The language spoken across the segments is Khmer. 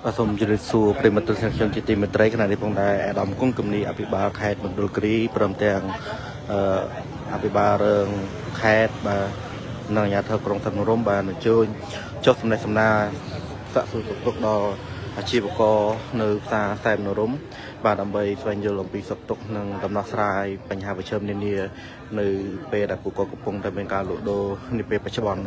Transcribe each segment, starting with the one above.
ผสมจุลินทรีย์ปริมาณตัวเชิงจิตติมตรัยขณะที่พงได้ดำกุ้งกำนีอภิบาลแคดมันดูกรีพร้อมแต่งอภิบาลเริงแคดบานางยาเธอกรงสันร่มบานจุนจบสำในสำนาสะสุตกดออาชีพกในสาแซมนร่มบานดำใบสวนยุลปีสตกนังดำนักสายปัญหาประชมเนียในเปรตปุกกปงแต่เป็นการหลุดโดในเปรปัจจุบัน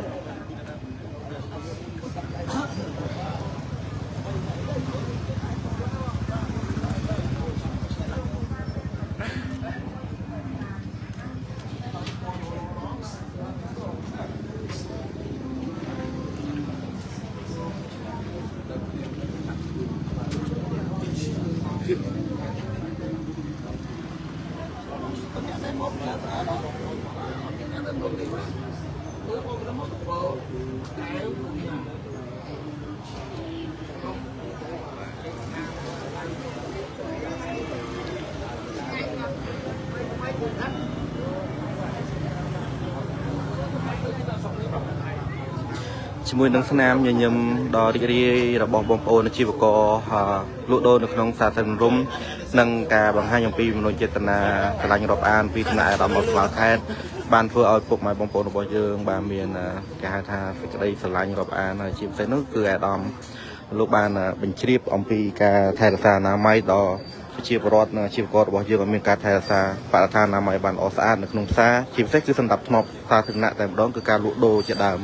ช่วยนักสนามยมดอริเรียระบบบอมโอนชีวกลุโดนขนมสาสนรุมนังกาบางห้ายปีมโนเจตนาตลาดรบอ่านปีขณะเราหมดสลาแทนบ้านเพื่อเอาปกหมายบอมโอนบอยเยิงบานเมียนกาธาฟิกได้สลายรบอ่านชีวเซนุคือแอดอมลูกบ้านเป็นชีพอมปีกาไทยรัฐนาไม้ดอชีพรถชีพกอดบอยเยิงมีการไทยรัฐปะทานนาไม้บ้านอสอาดในขนมซาชีพเซ็กคือสันดับทนอบซาถึงหน้าแต่ร้องคือการลุโดจะดาม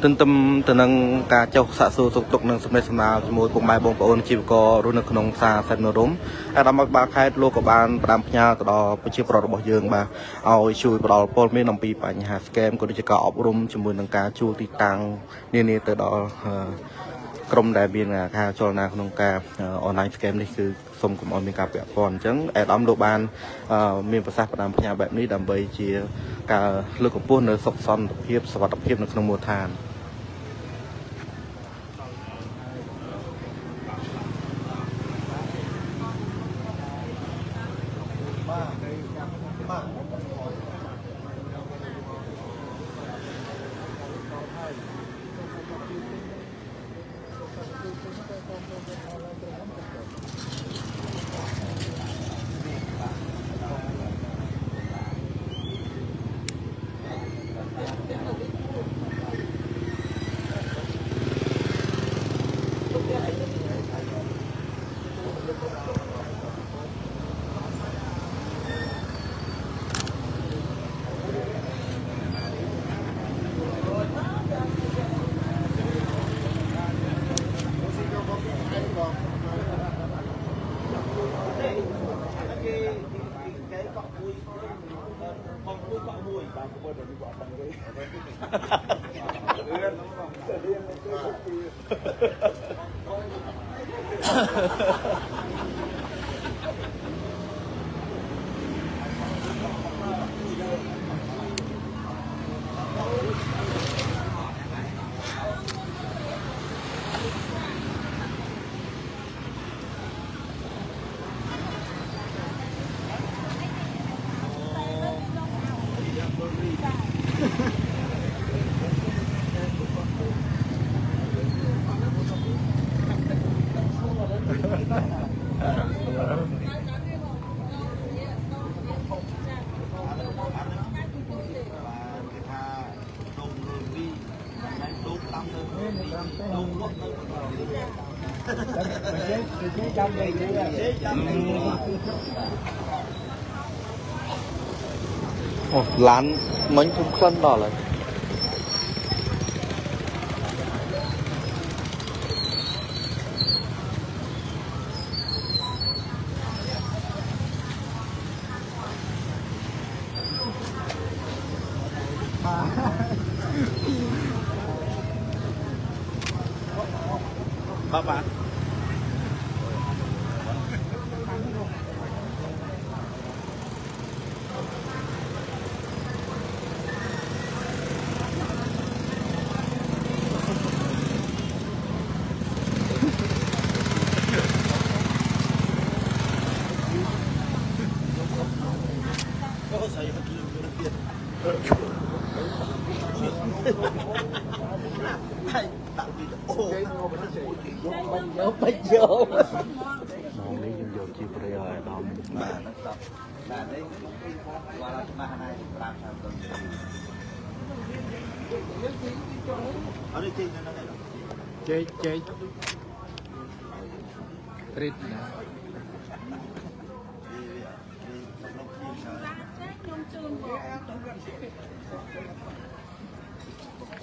ตึมตนังกาเจ้าสะสูสุกตกนังสมัยสนาจมูกปุ่มใบบงปอนชีวกรุ่นขนมซาเซนรุมอาดามบาคายโลกบาลปรามพญาตลอดประชิปรบเยืองมาเอาช่วยปลอดโพลไม่นำปีปัญหาสแกมก็จะก่ออบรมจมูกนังกาชูติตังนี่ตลอดกรมได้เบียนค่าโจรนาขนมกาออนไลน์สแกมนี่คือสมกับออนมีการเปรียบก่อนจังแอดอมโลบาลมีภาษาปรามพญาแบบนี้ดำใบเชียการเลือกของพวกเนื้อซอกซอนเพียบสวัสดิ์เพียบในขนมมัวทาน ล้านมันคุ้มครั่นต่อเลยบ้าบ้าbây giờ nó lấy dùng dầu chi bây giờ đó bạn đấy qua là mà này làm sao được ở đây trên nó này chơi chơi trít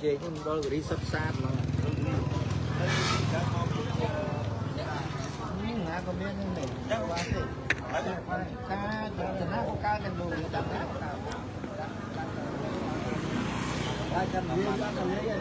chơi không đó là đi sắp sát mà ngã có biết này chắc quá thì ca cho nó có ca cái đồ chẳng khác ca chân nó mà nó lấy cái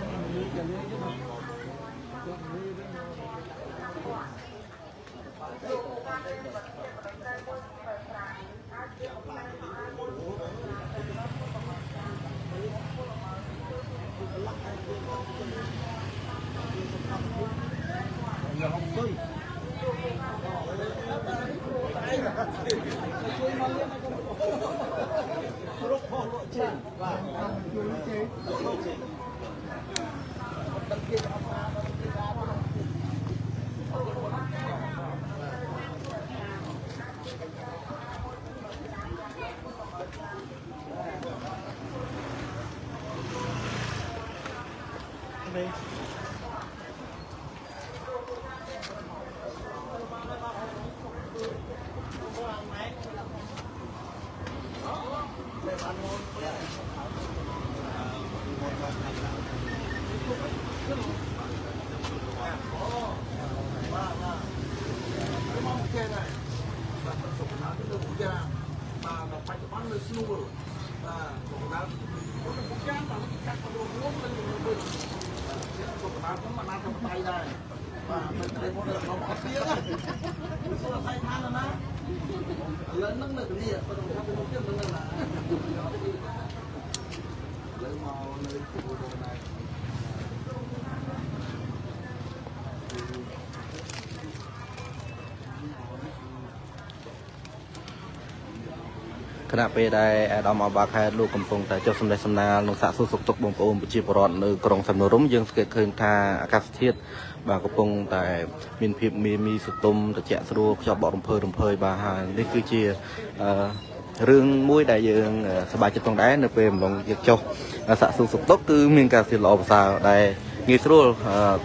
ขณะไปได้ดอมบาคายลูกกำปงแต่เจ้าสมเด็จสำนาลงสะสุสุกตกบงปมปจิปรอนในกรงสำนรุ่มยังสเกตเคยทาอากาศเทียดบางกำปงแต่มินพิบมีสตุมตะเจะสรัวชอบบอกรำเพยบาฮานี่คือเชียเรื่องมุ้ยได้ยังสบายจิตตรงได้ในเปรมลงยึกโจสะสุสุกตกคือมีการสิลอภาษาได้งี้สรัว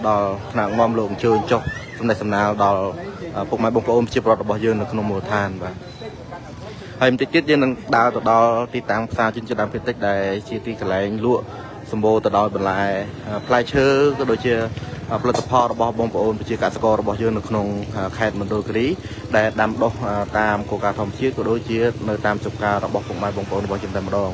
ดอขณะงอมลงเชิญโจสมเด็จสำนาดอพวกไม้บงปมปจิปรอนบอกยืนในขนมโมทานบ่ให้มันติดยังดาวต่อตีตามซาจนจะดำเป็นติดได้ชีตีกระไรลวกสมบูรณ์ต่อดอยบรรลัยพลายเชื้อก็โดยเฉพาะผลิตภัณฑ์ระบบบงปอนไปเชื่อการสกอร์ระบบยืนในขนมแคดมันโดยกรีได้ดำดอกตามโครงการทำเชื่อก็โดยเฉพาะในตามจบการระบบของไม้บงปอนระบบจำได้มาดอง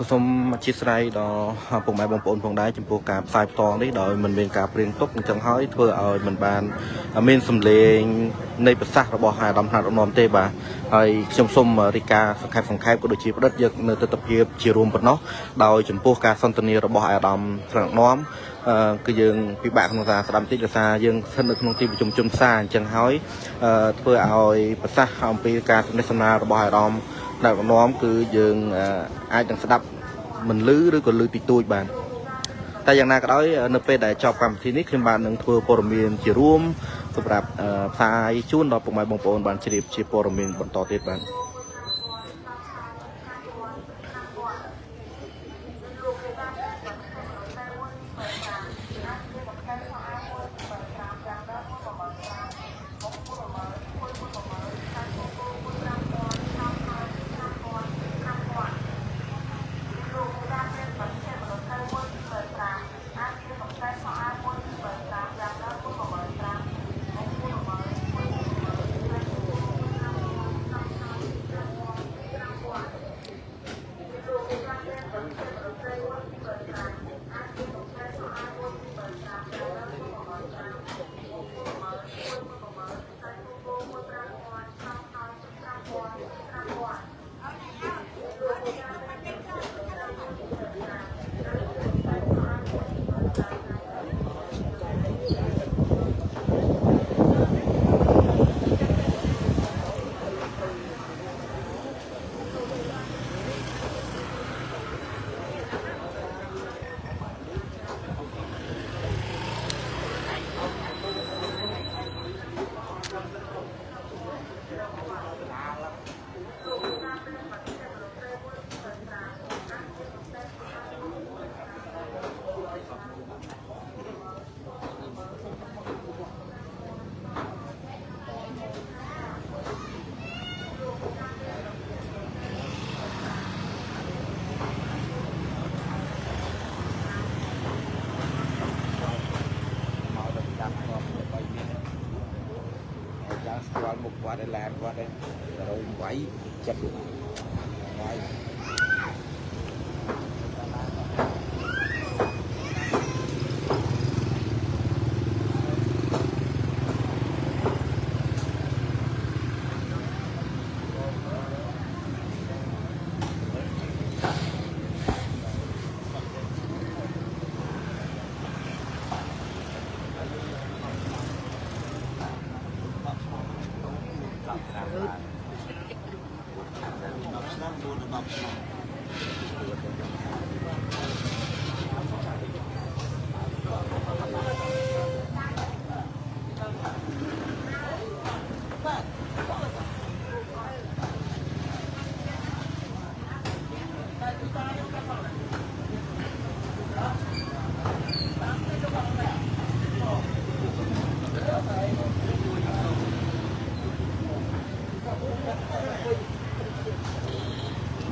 ก็สมชิดไรดอปุ่มไม้บงปนพงได้จมพูการไฟตองนี่โดยมันเป็นการเปลี่ยนตกจังห้อยเพื่อเอามันบานเมนสำเร็จในภาษาระบบหาดำหาดนอมเตบะไอ้ชมสมริกาสังขารก็โดยชีพรัฐยึกเนื้อตะเพียบชีรวมปนเนาะโดยจมพูการสันตนีระบบหาดำสังน้อมคือยังพิบัติของสาสดำติกษายังสนุกของที่ประชุมจุมซาจังห้อยเพื่อเอาภาษาเอาปีการในสนาระบบหาดำดับน้อมคือยังไอ้ดังสดับมันลื้อหรือก็ลื้อติดตัวบ้านแต่อย่างนั้นก็ได้ในเป็นได้จอบคำทีนี้ขึ้นบ้านหนึ่งทัวร์โปรเมียนจีร่วมสำหรับสายชุนดอกปุ่มไม้บงปนบ้านชีบชีโปรเมียนบนต่อเทศบ้าน một quả để làm qua đây rồi quẩy chụp quay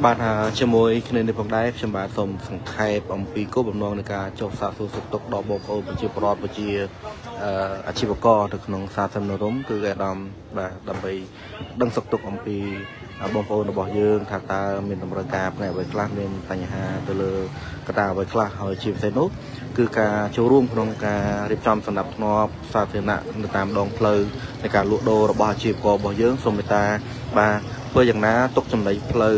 บ้านជាមួយគ្នានេះផងដែរខ្ញុំបាទសូមសង្ខេបអំពីគោលបំណងនៃការចុះសាកសួរសុខទុក្ខដល់បងប្អូនប្រជាពលរដ្ឋប្រជាអាជីវករនៅក្នុងសាធារណរដ្ឋគឺអាដាមបាទដើម្បីដឹងសុខទុក្ខអំពីបងប្អូនរបស់យើងថាតើមានតម្រូវការផ្នែកអ្វីខ្លះមានបញ្ហាទៅលើកត្តាអ្វីខ្លះហើយជាពិសេសនោះគឺការចូលរួមក្នុងការរៀបចំសណ្ដាប់ធ្នាប់សាធារណៈនៅតាមដងផ្លូវនៃការលក់ដូររបស់អាជីវកររបស់យើងសូមមេត្តាបាទធ្វើយ៉ាងណាទុកចំណីផ្លូវ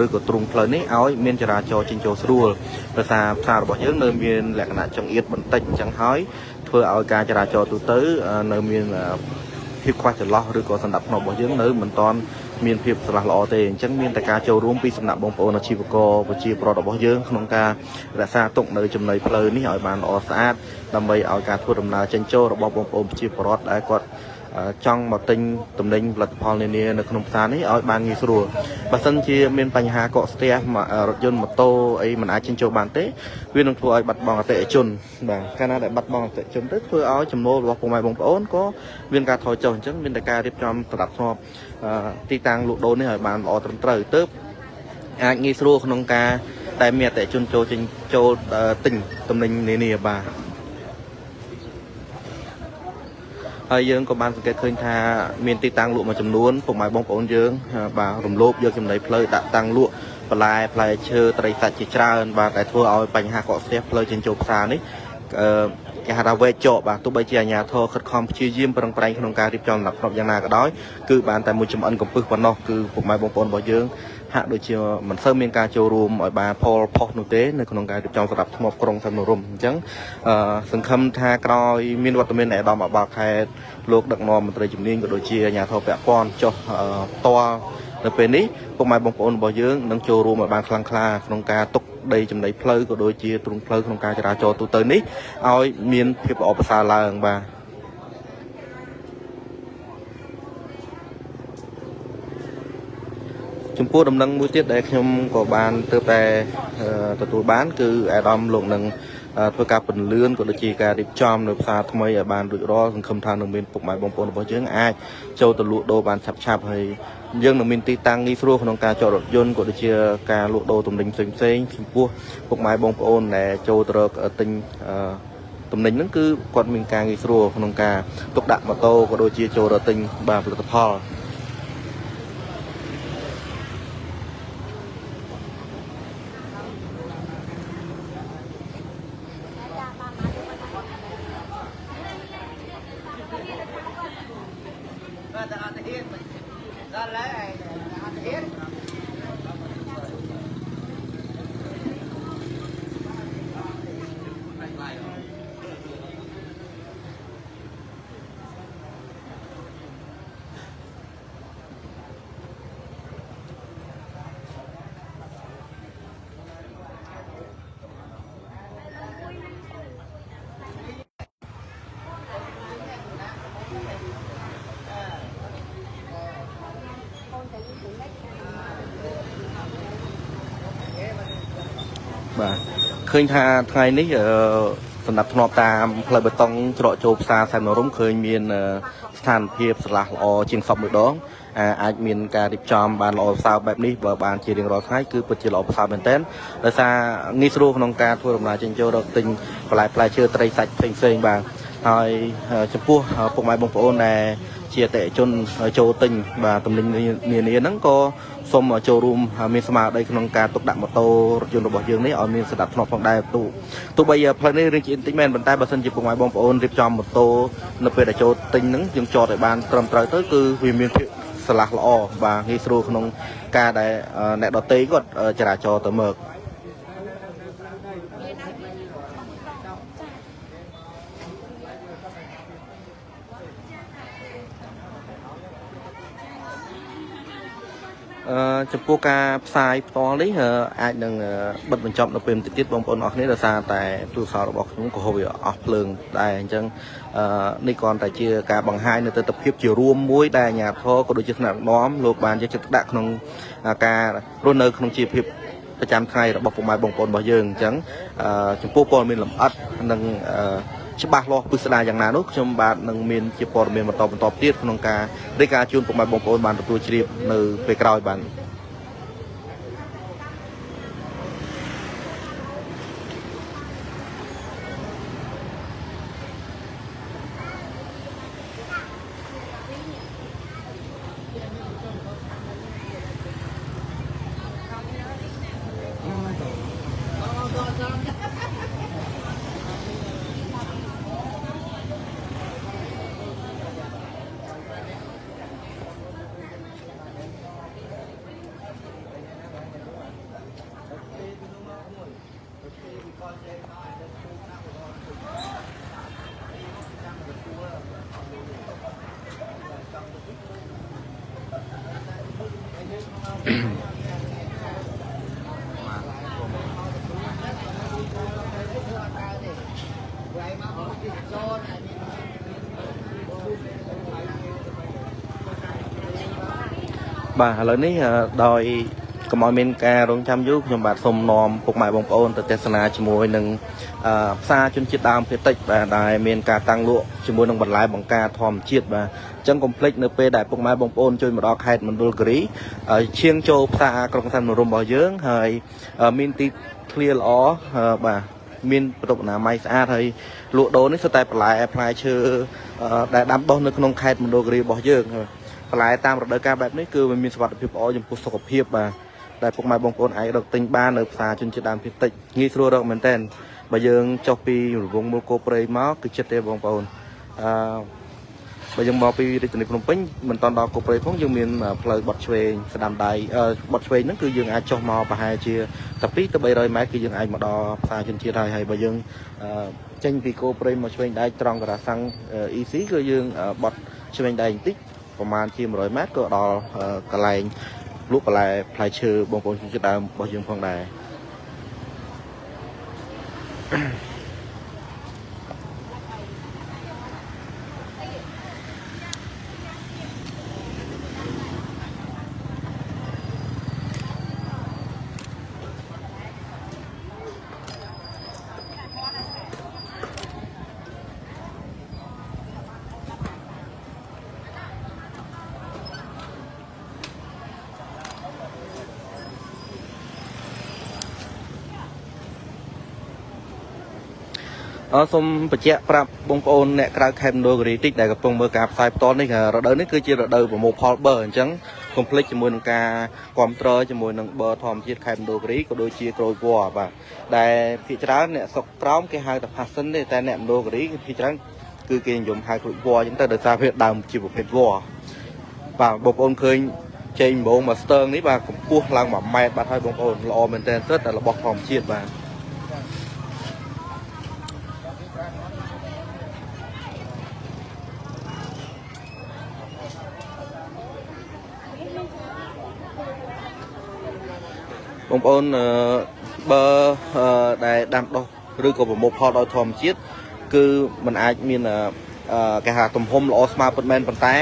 ឬក៏ទ្រង់ផ្លូវនេះឲ្យមានចរាចរណ៍ចេញចូលស្រួលដោយសារផ្សាររបស់យើងនៅមានលក្ខណៈចង្អៀតបន្តិចអញ្ចឹងហើយធ្វើឲ្យការចរាចរណ៍ទូទៅនៅមានភាពខ្វះចន្លោះឬក៏សណ្ដាប់ធ្នាប់របស់យើងនៅមិនទាន់មានភាពស្រឡះល្អទេអញ្ចឹងមានតែការចូលរួមពីសំណាក់បងប្អូនអាជីវករប្រជាពលរដ្ឋរបស់យើងក្នុងការរក្សាទុកនៅចំណីផ្លូវនេះឲ្យបានល្អស្អាតដើម្បីឲ្យការធ្វើដំណើរចេញចូលរបស់បងប្អូនប្រជាពលរដ្ឋដែលគាត់ចង់មកទិញទំនិញផលិតផលនានានៅក្នុងផ្សារនេះឲ្យបានងាយស្រួលបើសិនជាមានបញ្ហាកកស្ទះរថយន្តម៉ូតូអីមិនអាចចេញចូលបានទេវានឹងធ្វើឲ្យបាត់បង់អតិថិជនបាទកាលណាដែលបាត់បង់អតិថិជនទៅធ្វើឲ្យចំណូលរបស់ពុកម៉ែបងប្អូនក៏មានការថយចុះអញ្ចឹងមានតែការរៀបចំសម្រាប់ធ្នាប់ទីតាំងលក់ដូរនេះឲ្យបានល្អត្រឹមត្រូវទើបអាចងាយស្រួលក្នុងការតែមានអតិថិជនចូលចេញចូលទិញទំនិញនានាបាទហើយយើងក៏បានសង្កេតឃើញថាមានទីតាំងលក់មួយចំនួនពុកម៉ែបងប្អូនយើងបាទរំលោភយកចំណីផ្លូវដាក់តាំងលក់ បន្លែផ្លែឈើត្រីសាច់ជាច្រើនបាទតែធ្វើឲ្យបញ្ហាកកស្ទះផ្លូវចេញចូលផ្សារនេះគេហៅថាវេចកបាទទោះបីជាអាជ្ញាធរខិតខំព្យាយាមប្រឹងប្រែងក្នុងការរៀបចំលំដាប់យ៉ាងណាក៏ដោយគឺបានតែមួយចំអិនកំពឹសប៉ុណ្ណោះគឺពុកម៉ែបងប្អូនរបស់យើងហាក់ដូចជាមិនសូវមានការចូលរួមឲ្យបានផលផុសនោះទេនៅក្នុងការរៀបចំសម្រាប់ថ្មក្រុងសំណុរំអញ្ចឹងសង្ឃឹមថាក្រោយមានវត្តមាននៃឧត្តមអបាលខេត្តលោកដឹកនាំមន្ត្រីជំនាញក៏ដូចជាអាជ្ញាធរពាក់ព័ន្ធចុះផ្ទាល់នៅពេលនេះពុកម៉ែបងប្អូនរបស់យើងនឹងចូលរួមឲ្យបានខ្លាំងក្លាក្នុងការទុកដីចំណីផ្លូវក៏ដូចជាទ្រង់ផ្លូវក្នុងការចរាចរណ៍ទូទៅនេះឲ្យមានភាពល្អប្រសើរឡើងបាទចំពោះដំណឹងមួយទៀតដែលខ្ញុំក៏បានទើបតែទទួលបានគឺអាដាមលោកនឹងធ្វើការពន្លឿនក៏ដូចជាការរៀបចំនៅផ្សារថ្មីឲ្យបានរួចរាល់សង្ឃឹមថានឹងមានពុកម៉ែបងប្អូនរបស់យើងអាចចូលទៅលក់ដូរបានឆាប់ហើយយើងនឹងមានទីតាំងងាយស្រួលក្នុងការចតរថយន្តក៏ដូចជាការលក់ដូរទំនិញផ្សេងចំពោះពុកម៉ែបងប្អូនដែលចូលទៅរកទិញទំនិញហ្នឹងគឺគាត់មានការងាយស្រួលក្នុងការទុកដាក់ម៉ូតូក៏ដូចជាចូលរកទិញបានផលិតផលបាទឃើញថាថ្ងៃនេះសម្រាប់ធ្នាប់តាមផ្លូវបេតុងច្រកចូលផ្សារសែននរំឃើញមានស្ថានភាពស្រឡះល្អជាងសពមួយដងអាចមានការរៀបចំបានល្អប្រសើរបែបនេះបើបានជារៀងរាល់ថ្ងៃគឺពិតជាល្អប្រសើរមែនទែនដោយសារងាយស្រួលក្នុងការធ្វើដំណើរចេញចូលរកទិញបន្លែផ្លែឈើត្រីសាច់ផ្សេងបាទហើយចំពោះពុកម៉ែបងប្អូនដែលជាអតិថិជនចូលទិញបាទទំនិញនានាហ្នឹងក៏សូមចូលរួមមានស្មារតីក្នុងការទុកដាក់ម៉ូតូរថយន្តរបស់យើងនេះឲ្យមានសណ្ដាប់ធ្នាប់ផងដែរទោះបីផ្លូវនេះរឿងជាបន្តិចមែនប៉ុន្តែបើសិនជាពុកម៉ែបងប្អូនរៀបចំម៉ូតូនៅពេលដែលចូលទិញហ្នឹងយើងចតឲ្យបានត្រឹមត្រូវទៅគឺវាមានភាពស្រឡះល្អបាទងាយស្រួលក្នុងការដែលអ្នកដទៃគាត់ចរាចរទៅមកចំពោះការផ្សាយផ្ទាល់នេះអាចនឹងបិទបញ្ចប់នៅពេលបន្តិចទៀតបងប្អូនអរគ្នាដោយសារតែទូរស័ព្ទរបស់ខ្ញុំក៏ហូបវាអស់ភ្លើងដែរអញ្ចឹងនេះគ្រាន់តែជាការបង្ហាញនៅទស្សនវិជ្ជារួមមួយដែលអាជ្ញាធរក៏ដូចជាថ្នាក់ដឹកនាំលោកបានយកចិត្តដាក់ក្នុងការរស់នៅក្នុងជីវភាពប្រចាំថ្ងៃរបស់ពុកម៉ែបងប្អូនរបស់យើងអញ្ចឹងចំពោះព័ត៌មានលម្អិតនិងច្បាស់លាស់ពិស្ដារយ៉ាងណានោះខ្ញុំបាទនឹងមានជាព័ត៌មានបន្តទៀតក្នុងការរាយការណ៍ជូនពុកម៉ែបងប្អូនបានទទួលជ្រាបនៅពេលក្រោយបាទបាទឥឡូវនេះដោយកុំឲ្យមានការរងចាំយូរខ្ញុំបាទសូមនាំពុកម៉ែបងប្អូនទៅទស្សនាជាមួយនឹងផ្សារជនជាតិដើមភាគតិចបាទដែលមានការតាំងលក់ជាមួយនឹងបន្លែបង្ការធម្មជាតិបាទអញ្ចឹងកុំភ្លេចនៅពេលដែលពុកម៉ែបងប្អូនជួយមកដល់ខេត្តមណ្ឌលគិរីឈៀងចូលផ្សារក្រុងសែននរំរបស់យើងហើយមានទីធ្លាល្អបាទមានប្រព័ន្ធអនាម័យស្អាតហើយលក់ដូរនេះសុទ្ធតែបន្លែផ្លែឈើដែលដាំដុះនៅក្នុងខេត្តមណ្ឌលគិរីរបស់យើងបន្លែតាមរដូវកាលបែបនេះគឺវាមានសុខភាពល្អចំពោះសុខភាពបាទ ដែលពុកម៉ែបងប្អូនអាចរកទិញបាននៅផ្សារជនជាតិដើមភាគតិចងាយស្រួលរកមែនទែនបើយើងចុះពីរង្វង់មូលគោព្រៃមកគឺចិត្តទេបងប្អូនបើយើងមកពីរាជធានីភ្នំពេញមិនតាន់ដល់គោព្រៃផងយើងមានផ្លូវបត់ឆ្វេងស្ដាំដៃបត់ឆ្វេងហ្នឹងគឺយើងអាចចុះមកប្រហែលជាតែ2ទៅ300ម៉ែត្រគឺយើងអាចមកដល់ផ្សារជនជាតិហើយបើយើងចេញពីគោព្រៃមកឆ្វេងដៃត្រង់ការ៉ាសាំង EC គឺយើងបត់ឆ្វេងដៃបន្តិចប្រហែលជា100ម៉ែត្រក៏ដល់កន្លែងលក់បន្លែផ្លែឈើបងប្អូនជនជាតិដើមរបស់យើងផងដែរសូមបញ្ជាក់ប្រាប់បងប្អូនអ្នកក្រៅខេត្តមណ្ឌលគិរីតិចដែលកំពុងមើលការផ្សាយបន្តនេះរដូវនេះគឺជារដូវប្រមូលផលប័រអញ្ចឹងកុំភ្លេចជាមួយនឹងការគ្រប់គ្រងជាមួយនឹងប័រធម្មជាតិខេត្តមណ្ឌលគិរីក៏ដូចជាក្រូចវល្លិបាទដែលភាគច្រើនអ្នកស្រុកក្រោមគេហៅថា passion ទេតែអ្នកមណ្ឌលគិរីភាគច្រើនគឺគេនិយមហៅក្រូចវល្លិអញ្ចឹងទៅដោយសារវាដើមជាប្រភេទវល្លិបាទបងប្អូនឃើញចេញម្ងមកស្ទើងនេះបាទកម្ពស់ឡើង1ម៉ែត្របាទហើយបងប្អូនល្អមែនទែនសិតតែរបស់ធម្មជាតិបាទបងប្អូនបើដែលដាំដុះឬក៏ប្រមូលផលដោយធម្មជាតិគឺมันអាចមានគេហៅទំហំល្អស្មើពិតមែនប៉ុន្តែ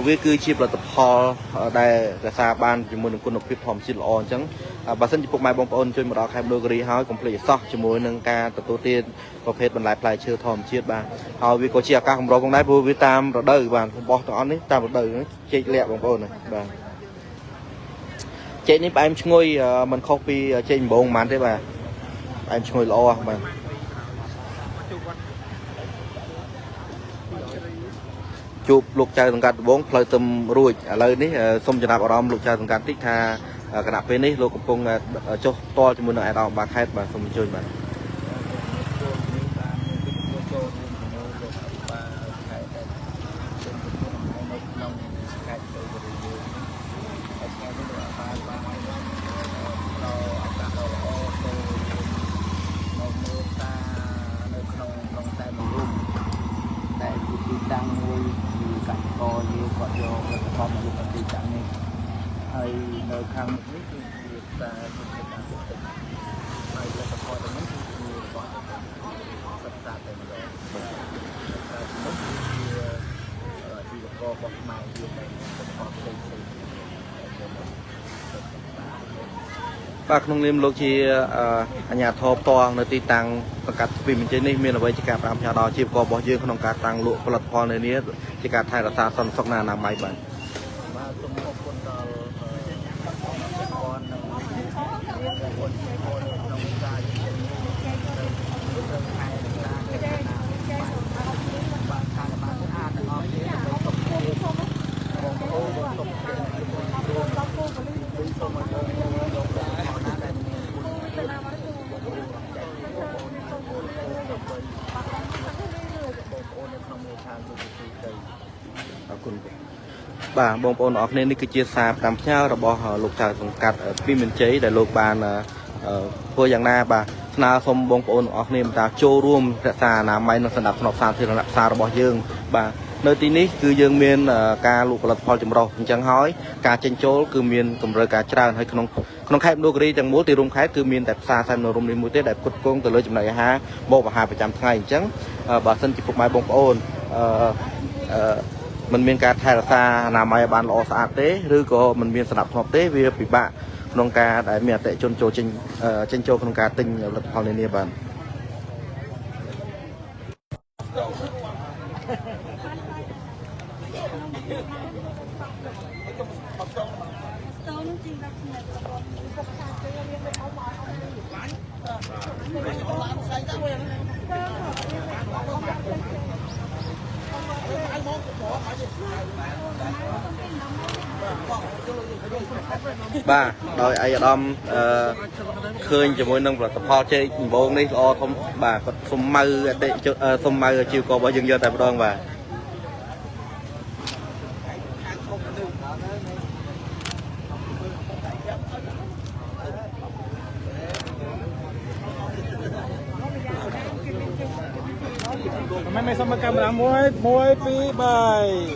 វាគឺជាផលិតផលដែលរក្សាបានជាមួយនឹងគុណភាពធម្មជាតិល្អអញ្ចឹងបើសិនជាពុកម៉ែបងប្អូនជួយមកដល់ខេត្តមណ្ឌលគិរីហើយកុំភ្លេចសោះជាមួយនឹងការទទួលទានប្រភេទបន្លែផ្លែឈើធម្មជាតិបាទហើយវាក៏ជាឱកាសកម្រផងដែរព្រោះវាតាមរដូវបាទរបស់ទាំងអស់នេះតាមរដូវចេកលាក់បងប្អូនបាទចេកនេះផ្អែមឈ្ងុយមិនខុសពីចេកដំបងប៉ុន្មានទេបាទផ្អែមឈ្ងុយល្អបាទជួបលោកចៅសង្កាត់ដំបងផ្លូវទឹមរួចឥឡូវនេះសូមចំណាប់អារម្មណ៍លោកចៅសង្កាត់តិចថាគណៈពេលនេះលោកកំពុងចុះផ្ទាល់ជាមួយនឹងអាដាមបាខេតបាទសូមអញ្ជើញបាទតាំងមួយគឺកសិករយើងគាត់យកផលិតផលមកលក់នៅទីតាំងនេះហើយនៅខាងមុខនេះគឺជាផ្សារជំនួយការសេដ្ឋកិច្ចហើយផលិតផលទាំងនេះគឺជារបស់សិក្សាតែម្ដងនោះគឺជាជីវកររបស់ខ្មែរយើងដែលផលិតផលផ្សេងៗបាទក្នុងនាមលោកជាអាជ្ញាធរផ្ទាល់នៅទីតាំងសង្កាត់ស្ពីមជ័យនេះមានអ្វីជាការប្រាំផ្ញើដល់អាជីវកររបស់យើងក្នុងការតាំងលក់ផលិតផលនានាជាការថែរក្សាសន្តិសុខនិងអនាម័យបាទសូមអរគុណដល់បងនិងបងក្នុងការយើងនឹងខែការបាទខាងបានស្អាតទាំងអស់គ្នាដើម្បីសុខភាពបងប្អូនសុខភាពសូមឲ្យបងប្អូនយកដែរណាដែលមានអរគុណបាទបងប្អូនអរគ្នានេះគឺជាសារផ្ដាំផ្ញើរបស់លោកចៅសង្កាត់ពីមានជ័យដែលលោកបានធ្វើយ៉ាងណាបាទស្នើសុំបងប្អូនអរគ្នាតាចូលរួមរក្សាអនាម័យនិងសណ្ដាប់ធ្នាប់សាធារណៈផ្សាររបស់យើងបាទនៅទីនេះគឺយើងមានការលក់ផលិតផលចម្រុះអញ្ចឹងហើយការចេញចូលគឺមានកម្រិតការច្រើនហើយក្នុងខេត្តមណ្ឌលគិរីទាំងមូលទីរួមខេត្តគឺមានតែផ្សារសែននរមនេះមួយទេដែលផ្គត់ផ្គង់ទៅលើចំណីអាហារបបអាហារប្រចាំថ្ងៃអញ្ចឹងបើសិនជាពុកម៉ែបងប្អូនมันមានការថែរក្សាអនាម័យឲ្យបានល្អស្អាតទេឬក៏มันមានសណ្ដាប់ធ្នាប់ទេវាពិបាកក្នុងការដែលមានអតិថិជនចូលចេញចូលក្នុងការទិញផលិតផលនានាបាទអ bà rồi ai đom khơi cho mỗi năm là tập ho chơi bộ đi lo thông bà có xung mây xung mây chiều có bao nhiêu giờ tại đơn bà mấy xong camera muối pi bài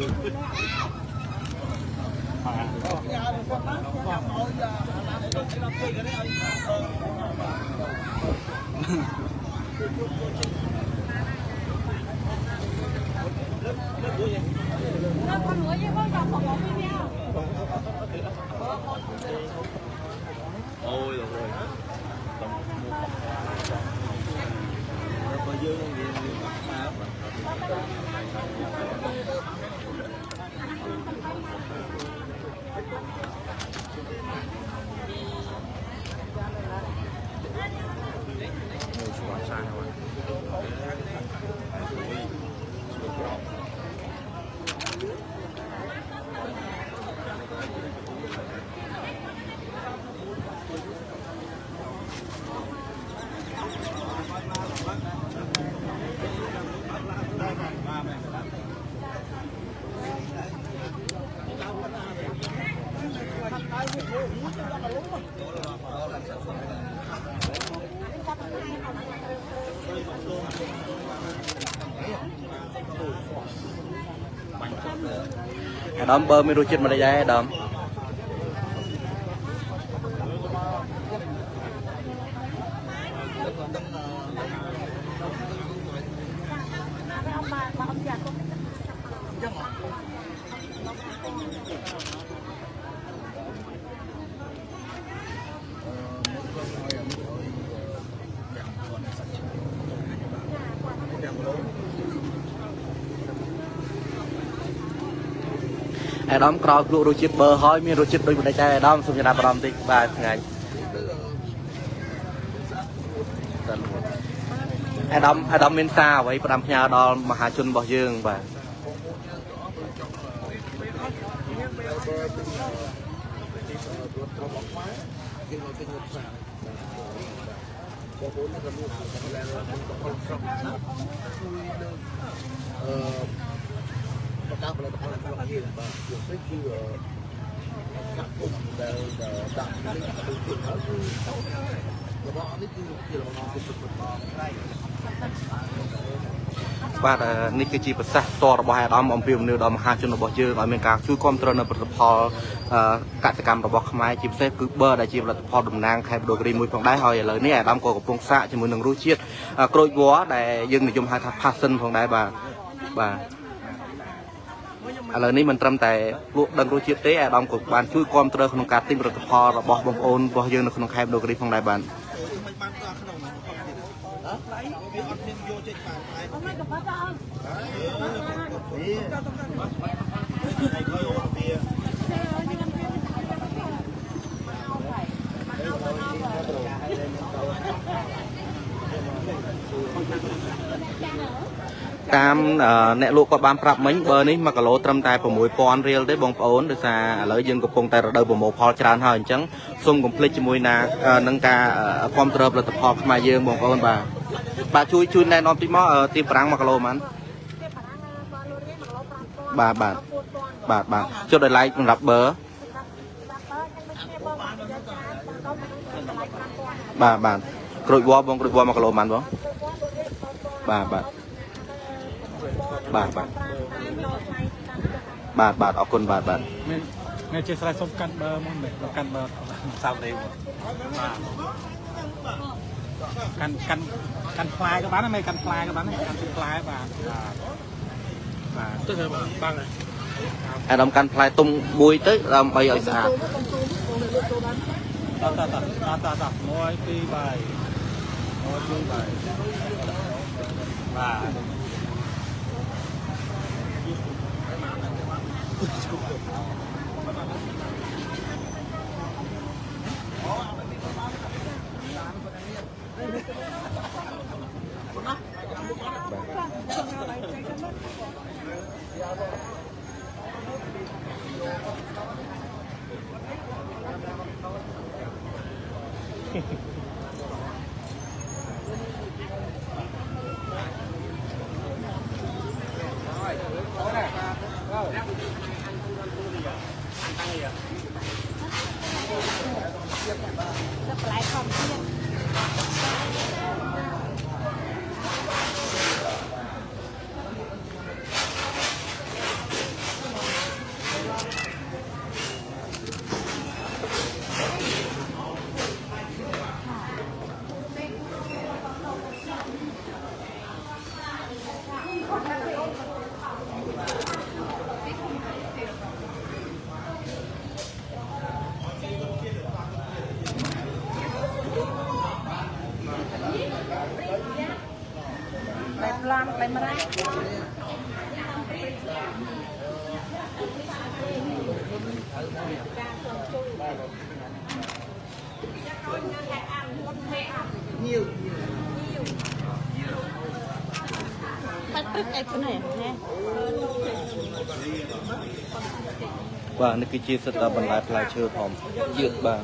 ôi rồi đom bơ mi đôi chân mà đây ra đom ai đom cò lụa đôi chân bơ hói mi đôi chân đôi đây ra đom xong ra đom tí ba ngày ai đom miền xa vậy đom nhà đo mà hạ chun bỏ dương và các bạn đã làm việc gì và việc đấy khi các cụ đều đặt cái điều kiện đó thì đó là cái là nóបាទនេះគឺជាប្រសាសន៍តរបស់អាដាមអំពីមនុស្សដ៏មហាជនរបស់យើងឲ្យមានការជួយគ្រប់គ្រងនៅផលិតផលកសិកម្មរបស់ខ្មែរជាពិសេសគឺបឺដែលជាផលិតផលតំណាងខេត្តបដូរីមួយផងដែរហើយឥឡូវនេះអាដាមក៏កំពុងសាកជាមួយនឹងរសជាតិក្រូចវល្លិដែលយើងនិយមហៅថា passion ផងដែរបាទឥឡូវនេះមិនត្រឹមតែលក់ដឹងរសជាតិទេអាដាមក៏បានជួយគ្រប់គ្រងក្នុងការទិញផលិតផលរបស់បងប្អូនរបស់យើងនៅក្នុងខេត្តបដូរីផងដែរបាទតាមអ្នកលក់ក៏បានប្រាប់មិញបើនេះ1គីឡូត្រឹមតែ 6000 រៀលទេបងប្អូនដោយសារឥឡូវយើងកំពុងតែរដូវប្រមូលផលច្រើនហើយអញ្ចឹងសូមកុំភ្លេចជាមួយនឹងការគ្រប់គ្រងផលិតផលខ្មែរយើងបងប្អូនបាទជួយណែនាំតិចមកទីប្រាំង1គីឡូហ្មងបាទចុចឲ្យ like សម្រាប់បឺបាទក្រូចវល្លិបងក្រូចវល្លិ1គីឡូហ្មងបងបាទអរគុណបាទមានជាស្រ័យសុំកាន់បឺមកកាន់បឺសាប់ទេកាន់ផ្លែក៏បានមិនកាន់ផ្លែក៏បានកាន់ផ្លែបាទទៅបានហើយអាដាមកាន់ផ្លែទុំមួយទៅដើម្បីឲ្យស្អាតត1 2 3បាទ nhiều Tắt tức ai cái này nè. បាទនេះគឺជាសិទ្ធិបន្លែផ្លែឈើធម្មជាតិបាទ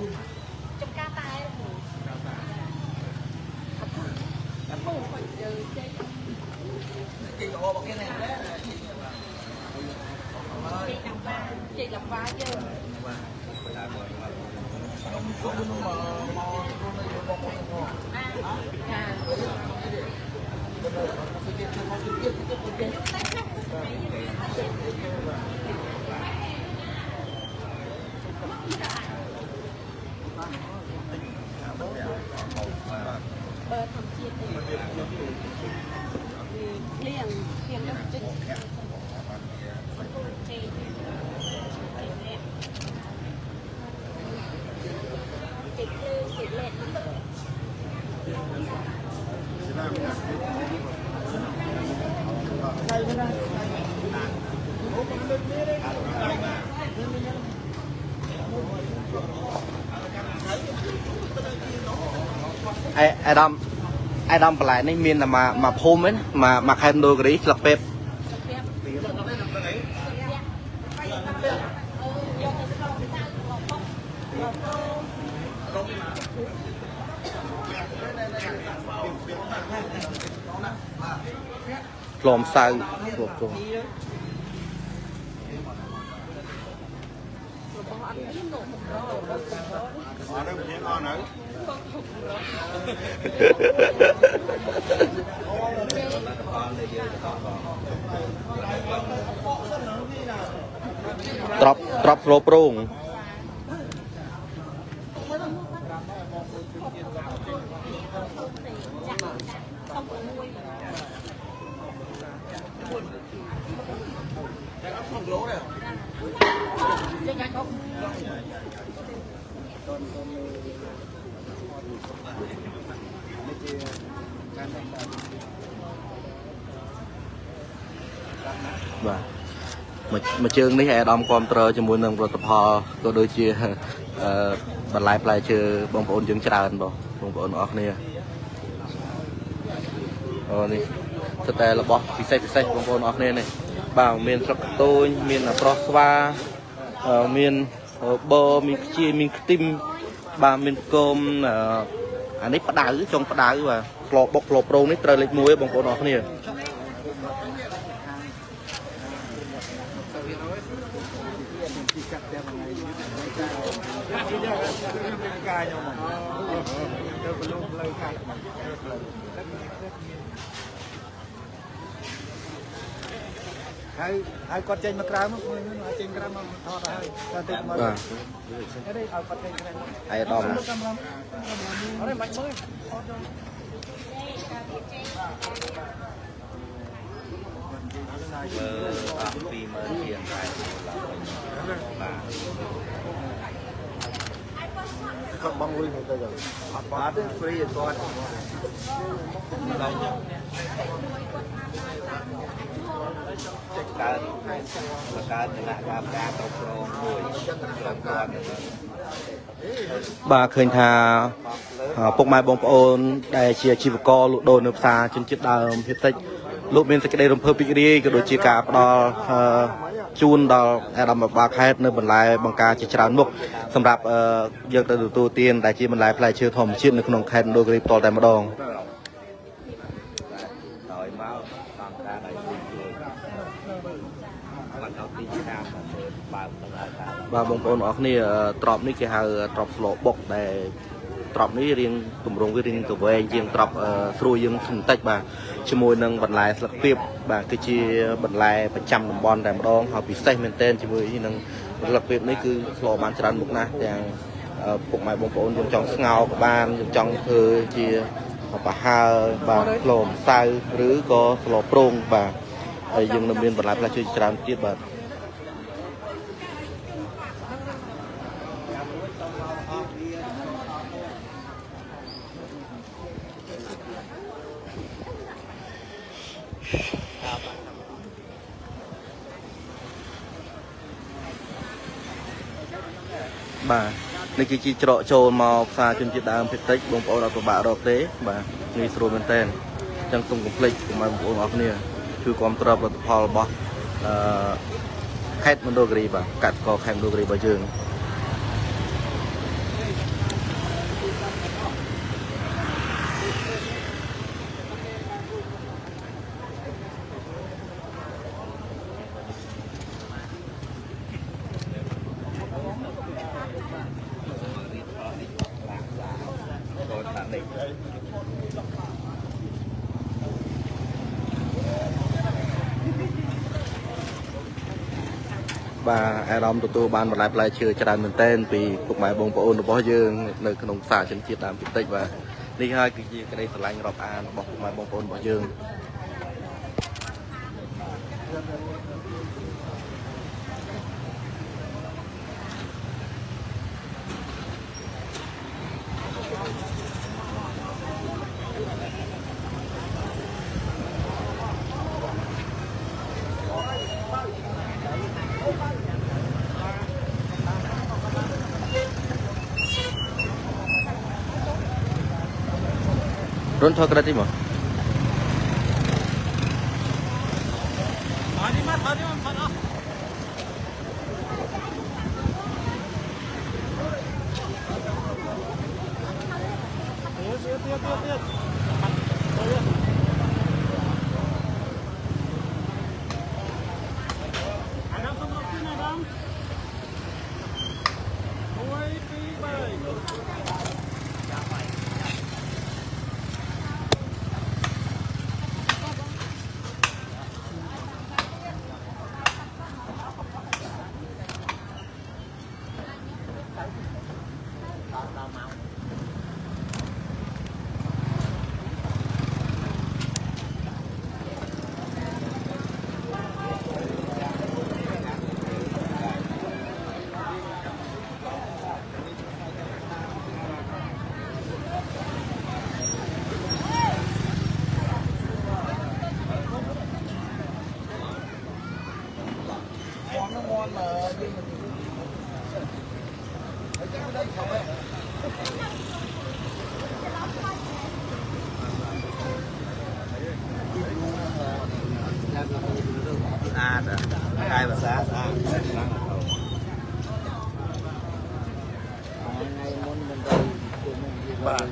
Chị làm ba chứ. Bơ thầm chiên liền liền nó chích ai đâm lại này miền là mà phôm ấy mà khen đôi cái là pep lòm sao luộc rồi drop flow prongបាទមួយជើងនេះអាដាមគ្រប់ត្រជាមួយនឹងផលិតផលក៏ដូចជាបន្លែផ្លែឈើបងប្អូនយើងច្រើនបងប្អូនអរគ្នាអូនេះស្ទតែរបស់ពិសេសបងប្អូនអរគ្នានេះបាទមានស្លឹកកតូចមានប្រោះស្វាមានបឺមានខ្ជាយមានខ្ទឹមបាទមានគោមអានេះផ្ដៅចុងផ្ដៅបាទក្លោបុកក្លោប្រងនេះត្រូវលេខ1បងប្អូនអរគ្នាហើយគាត់ចេញមកក្រៅមកឲ្យចេញក្រៅមកថតហើយគាត់ទៅមកនេះឲ្យគាត់ចេញក្រៅមក អាយដាម អត់ទេមិនមើលថតយក ពីមើលជាងហើយបាទគាត់បងលុយទៅទៅអត់ទេហ្វ្រីឲ្យគាត់ចេញកើតបង្កើតដំណាក់កាលការគ្រប់គ្រងមួយគ្រប់គ្រាន់បាទឃើញថាពុកម៉ែបងប្អូនដែលជាអាជីវករលក់ដូរនៅផ្សារជនជាតិដើមភាគតិចលោកមានសេចក្តីរំភើបរីករាយក៏ដូចជាការផ្ដល់ជូនដល់អាដាមបាខេតនៅបន្លែបង្ការជាច្រើនមុខសម្រាប់យើងទៅទទួលទានដែលជាបន្លែផ្លែឈើធម្មជាតិនៅក្នុងខេត្តដូគ្រីផ្ទាល់តែម្ដងដោយមកតាមការដែលជួយបន្តទីតាមបើបាទបងប្អូនអរគ្នាត្រប់នេះគេហៅត្រប់ស្លបុកដែលត្រប់នេះរៀងទម្រង់វារៀងទៅវែងជាងត្រប់ស្រួយយើងបន្តិចបាទជាមួយនឹងបន្លែស្លឹកពីបបាទគឺជាបន្លែប្រចាំតំបន់តែម្ដងហើយពិសេសមែនទែនជាមួយនឹងស្លឹកពីបនេះគឺស្លបានច្រើនមុខណាស់ទាំងពុកម៉ែបងប្អូនយើងចង់ស្ងោរក៏បានយើងចង់ធ្វើជាប្រហើបាទស្លម្សៅឬក៏ស្លប្រងបាទហើយយើងនៅមានបន្លែផ្លែឈើច្រើនទៀតបាទ បាទនេះគឺជាច្រកចូលមកផ្សារជនជាតិដើមភាគតិចបងប្អូនអត់ពិបាករកទេបាទងាយស្រួលមែនតើអញ្ចឹងសូមកុំភ្លេចកុំឲ្យបងប្អូនអរគ្នាជួយគ្រប់គ្រងផលិតផលរបស់ខេត្តមណ្ឌលគិរីបាទកសិករខេត្តមណ្ឌលគិរីរបស់យើងបាទអារម្មណ៍ទទួលបានបន្លែផ្លែឈើច្រើនមែនទែនពីពុកម៉ែបងប្អូនរបស់យើងនៅក្នុងផ្សារជនជាតិដើមភាគតិចបាទនេះហើយគឺជាក្តីស្រឡាញ់រាប់អានរបស់ពុកម៉ែបងប្អូនរបស់យើងរុនថតក្រៅទីមកកាយភាសាស្អាតថ្ងៃមុនមិនទៅបាទ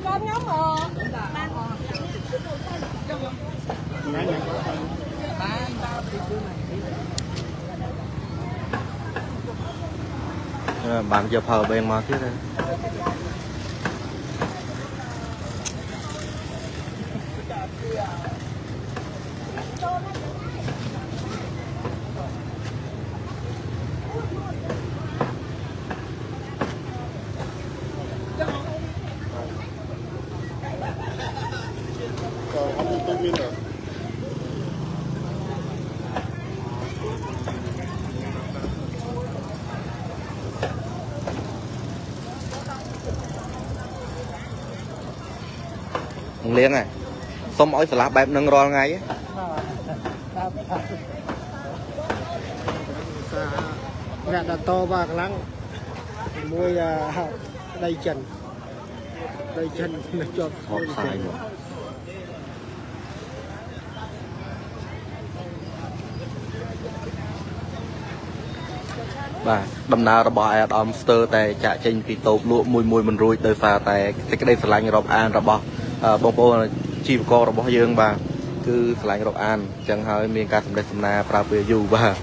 con nhóm mà bạn giờ phở bên mà thế đây liếng này xong mỗi sả bẹp nâng ro ngay nè là to và lắng môi đầy chân nó cho một xài បាទដំណើររបស់អាដាមស្ទើរតែចាក់ចេញពីតូបលក់មួយមិនរួចដោយសារតែសេចក្តីស្រឡាញ់រាប់អានរបស់បងប្អូនជីវកររបស់យើងបាទគឺស្រឡាញ់រាប់អានអញ្ចឹងហើយមានការសម្ដែងសម្ដាប្រើពេលយូរបាទ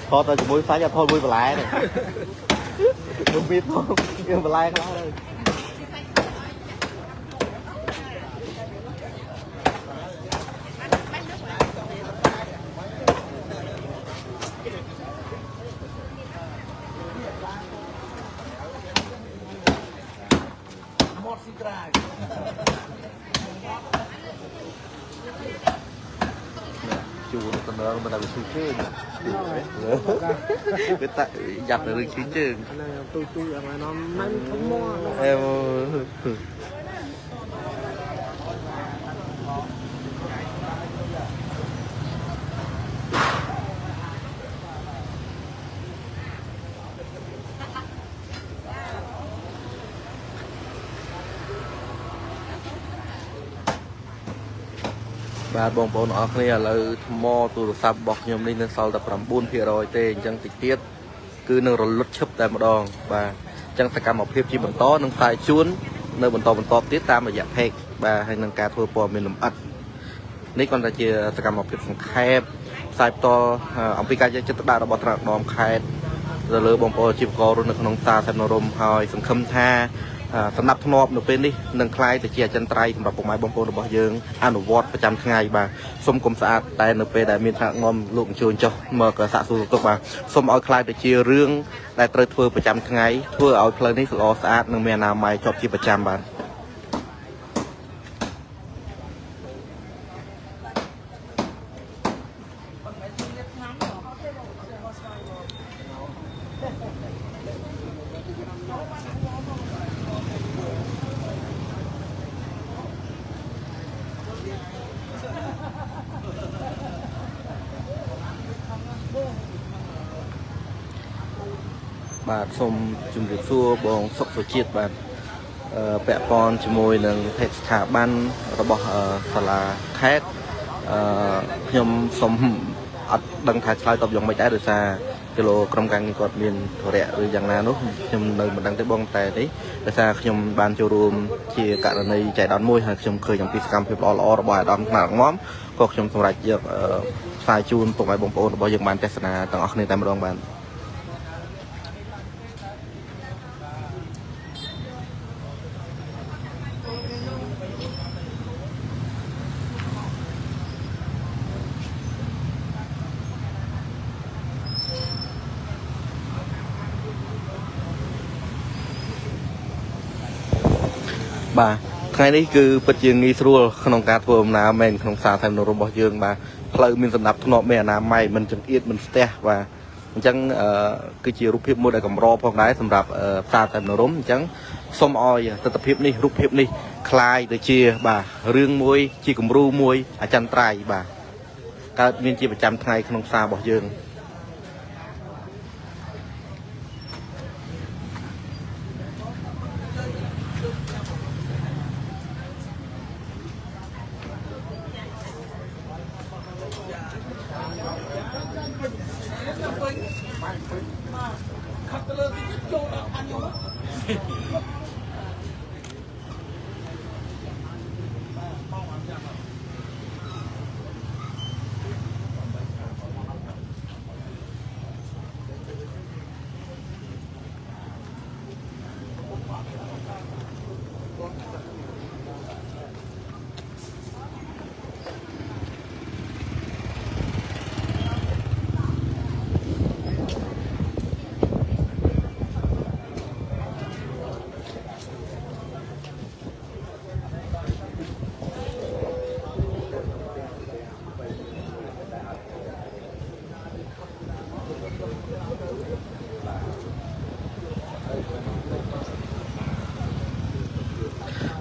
ថតទៅជាមួយសាច់ថតមួយបន្លែនេះខ្ញុំមានថតយើងបន្លែខ្លះហើយជួនតំណងមិនដល់ឈឺជើងវាតាយ៉ាប់ទៅរឿងឈឺជើងទូឲ្យមកនំមិនធំមកអេបាទបងប្អូនអរគ្នាឥឡូវថ្មទូរស័ព្ទរបស់ខ្ញុំនេះនៅសល់តែ 9% ទេអញ្ចឹងតិចទៀតគឺនឹងរលត់ឈឹបតែម្ដងបាទអញ្ចឹងសកម្មភាពជាបន្តនឹងផ្សាយជូននៅបន្តទៀតតាមរយៈ page បាទហើយនឹងការធ្វើព័ត៌មានលម្អិតនេះគ្រាន់តែជាសកម្មភាពសង្ខេបផ្សាយបន្តអំពីការយកចិត្តទុកដាក់របស់ថ្នាក់ដឹកនាំខេត្តទៅលើបងប្អូនជីវកររស់នៅក្នុងផ្សារសែននរមហើយសង្ឃឹមថាសម្រាប់ធ្នាប់នៅពេលនេះនឹងคล้ายទៅជាអចិន្ត្រៃយ៍សម្រាប់ពុកម៉ែបងប្អូនរបស់យើងអនុវត្តប្រចាំថ្ងៃបាទសូមកុំស្អាតតែនៅពេលដែលមានថ្នាក់ដឹកនាំលោកអញ្ជើញចុះមកសាកសួរទុកបាទសូមឲ្យคล้ายទៅជារឿងដែលត្រូវធ្វើប្រចាំថ្ងៃធ្វើឲ្យផ្លូវនេះល្អស្អាតនិងមានអនាម័យជាប់ជាប្រចាំបាទបាទសូមជម្រាបសួរបងសុខសុជាតិបាទពាក់ព័ន្ធជាមួយនឹងភេទស្ថាប័នរបស់សាលាខេត្តខ្ញុំសូមអត់ដឹងថាឆ្លើយតបយ៉ាងម៉េចដែរដោយសារគីឡូក្រុមការងារគាត់មានធរៈឬយ៉ាងណានោះខ្ញុំនៅមិនដឹងទេបងតែនេះដោយសារខ្ញុំបានចូលរួមជាករណីចៃដន្យមួយហើយខ្ញុំឃើញអំពីសកម្មភាពល្អៗរបស់អាដាមថ្នាក់ដឹកនាំក៏ខ្ញុំសម្រេចយកផ្សាយជូនពុកម៉ែបងប្អូនរបស់យើងបានទស្សនាទាំងអស់គ្នាតែម្ដងបាទបាទថ្ងៃនេះគឺពិតជាងាយស្រួលក្នុងការធ្វើដំណើរមែនក្នុងផ្សារថែមនររបស់យើងបាទផ្លូវមានសណ្ដាប់ធ្នាប់មានអនាម័យមិនចង្អៀតមិនស្ទះបាទអញ្ចឹងគឺជារូបភាពមួយដែលកម្រផងដែរសម្រាប់ផ្សារថែមនរអញ្ចឹងសូមឲ្យទស្សនវិជ្ជានេះរូបភាពនេះคล้ายទៅជាបាទរឿងមួយជាគំរូមួយអចិន្ត្រៃយ៍បាទកើតមានជាប្រចាំថ្ងៃក្នុងផ្សាររបស់យើង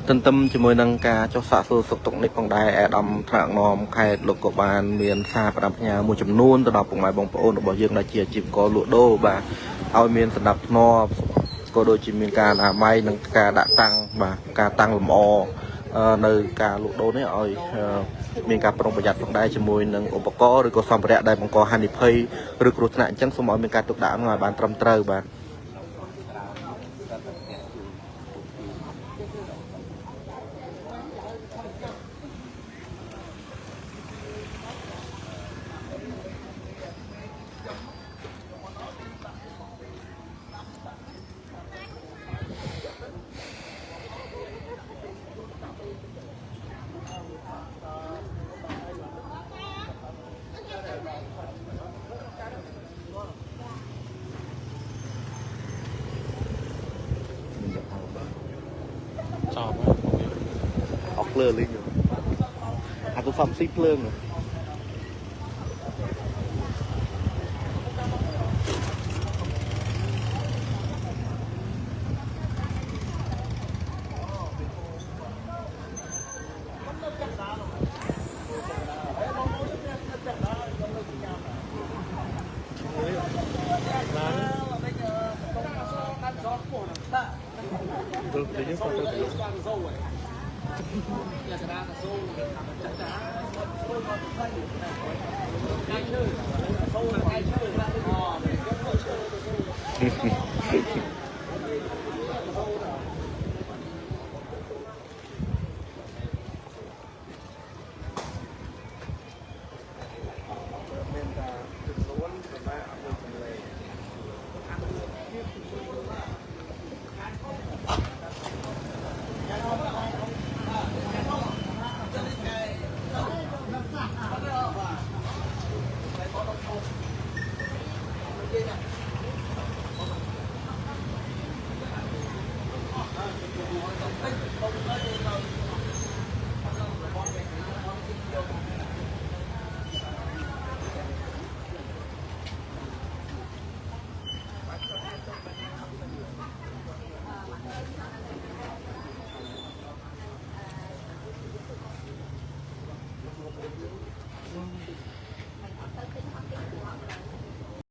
ទន្ទឹមជាមួយនឹងការចុះសាកសួរសុខទុក្ខនេះផងដែរអាដាមថ្នាក់ដឹកនាំខេត្តលោកក៏បានមានសារផ្ដាំផ្ញើមួយចំនួនទៅដល់ពុកម៉ែបងប្អូនរបស់យើងដែលជាអាជីវករលក់ដូរបាទឲ្យមានសណ្ដាប់ធ្នាប់ក៏ដូចជាមានការអនាម័យនិងការដាក់តាំងបាទការតាំងលម្អ នៅការលក់ដូរនេះឲ្យមានការប្រុងប្រយ័ត្នផងដែរជាមួយនឹងឧបករណ៍ឬក៏សម្ភារៈដែលបង្កហានិភ័យឬគ្រោះថ្នាក់អញ្ចឹងសូមឲ្យមានការទុកដាក់ឲ្យបានត្រឹមត្រូវបាទអស់ភ្លើងលេងអាទូរស័ព្ទស៊ីភ្លើង